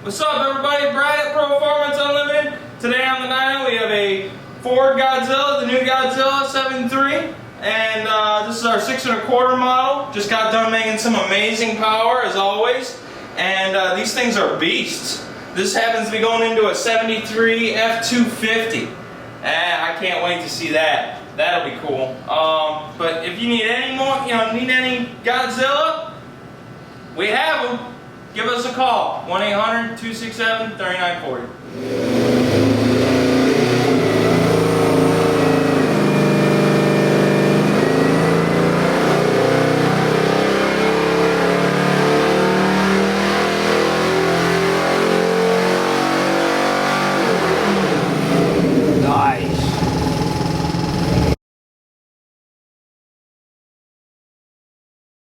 What's up, everybody? Brad at Proformance Unlimited. Today on the dyno we have a Ford Godzilla, the new Godzilla 7.3, and this is our 6 1/4 model. Just got done making some amazing power as always, and these things are beasts. This happens to be going into a 73 F250. I can't wait to see that. That'll be cool. But if you need any more, need any Godzilla, we have them. Give us a call, 1-800-267-3940.